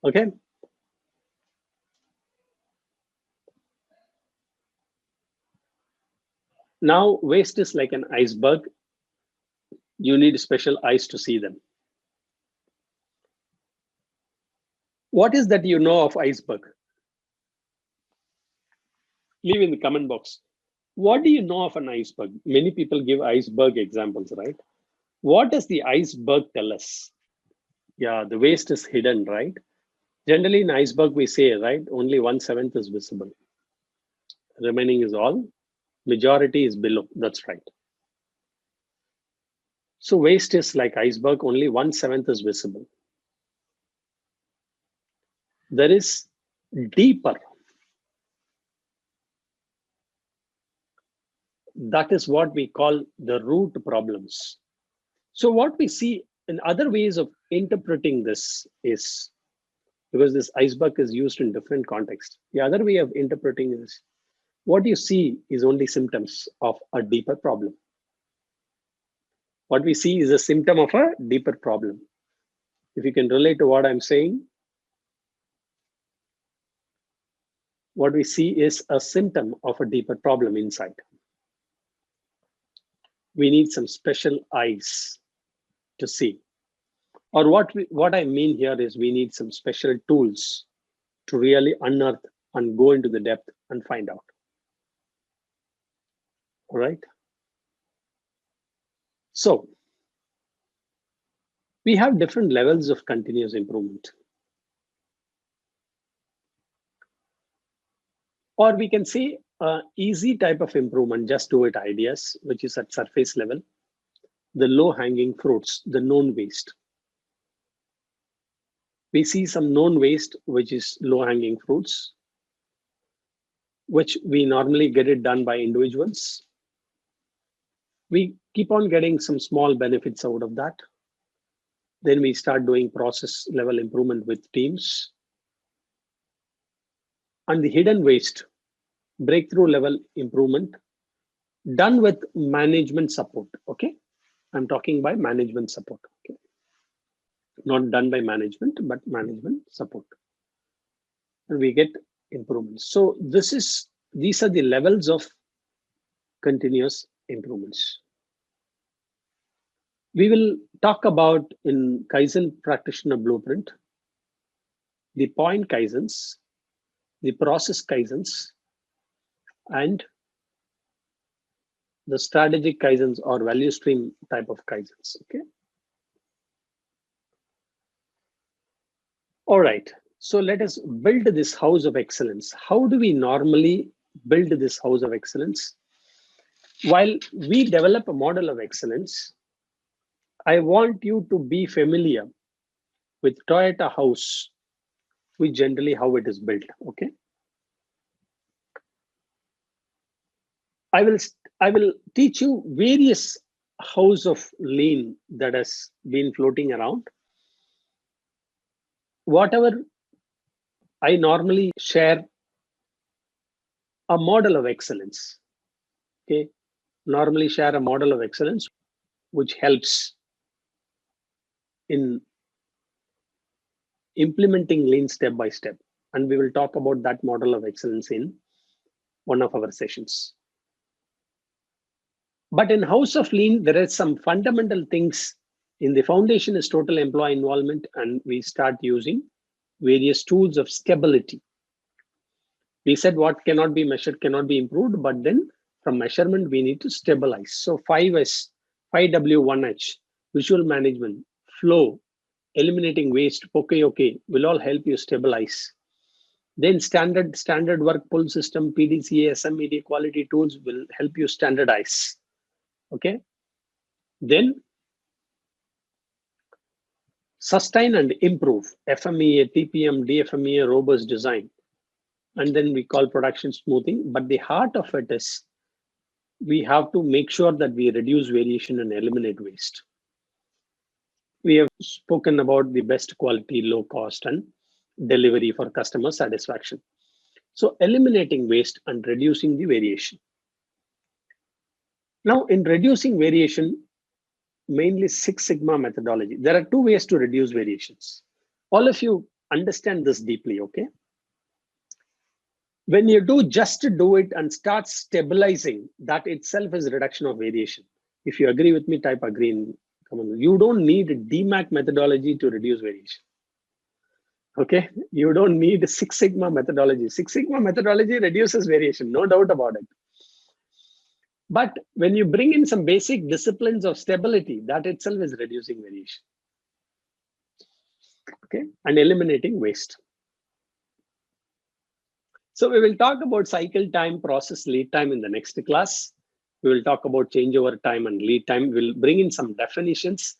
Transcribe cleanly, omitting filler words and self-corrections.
Okay. Now, waste is like an iceberg. You need special eyes to see them. What is that you know of iceberg? Leave in the comment box. What do you know of an iceberg? Many people give iceberg examples, right? What does the iceberg tell us? Yeah, the waste is hidden, right? Generally, in iceberg, we say, right, only 1/7 is visible. Remaining is all. Majority is below. That's right. So waste is like iceberg, only 1/7 is visible. There is deeper. That is what we call the root problems. So what we see in other ways of interpreting this is, because this iceberg is used in different contexts. The other way of interpreting is what you see is only symptoms of a deeper problem. What we see is a symptom of a deeper problem. If you can relate to what I'm saying, what we see is a symptom of a deeper problem inside. We need some special eyes to see. Or what I mean here is we need some special tools to really unearth and go into the depth and find out. All right. So we have different levels of continuous improvement. Or we can say easy type of improvement, just do it ideas, which is at surface level. The low hanging fruits, the known waste. We see some known waste, which is low hanging fruits, which we normally get it done by individuals. We keep on getting some small benefits out of that. Then we start doing process level improvement with teams. And the hidden waste, breakthrough level improvement, done with management support. Okay. I'm talking by management support. Okay. Not done by management, but management support. And we get improvements. So these are the levels of continuous improvements. We will talk about in Kaizen Practitioner Blueprint, the point Kaizens, the process Kaizens, and the strategic Kaizens or value stream type of Kaizens. Okay. All right. So let us build this house of excellence. How do we normally build this house of excellence? While we develop a model of excellence, I want you to be familiar with Toyota house, which generally how it is built. Okay. I will teach you various house of lean that has been floating around. Whatever I normally share a model of excellence. Okay. Normally share a model of excellence, which helps in implementing lean step by step. And we will talk about that model of excellence in one of our sessions. But in House of Lean, there are some fundamental things. In the foundation is total employee involvement, and we start using various tools of stability. We said what cannot be measured cannot be improved, but then from measurement, we need to stabilize. So 5S, 5W1H, visual management, flow, eliminating waste, okay, will all help you stabilize. Then standard work pull system, PDCA, SMED quality tools will help you standardize. Okay. Then sustain and improve, FMEA, TPM, DFMEA, robust design. And then we call production smoothing. But the heart of it is we have to make sure that we reduce variation and eliminate waste. We have spoken about the best quality, low cost, and delivery for customer satisfaction. So eliminating waste and reducing the variation. Now, in reducing variation, mainly Six Sigma methodology, there are two ways to reduce variations. All of you understand this deeply, okay? When you just do it and start stabilizing, that itself is reduction of variation. If you agree with me, type agree in comment. You don't need a DMAC methodology to reduce variation. Okay, you don't need Six Sigma methodology. Six Sigma methodology reduces variation, no doubt about it. But when you bring in some basic disciplines of stability, that itself is reducing variation. Okay, and eliminating waste. So we will talk about cycle time, process, lead time in the next class. We will talk about changeover time and lead time. We'll bring in some definitions.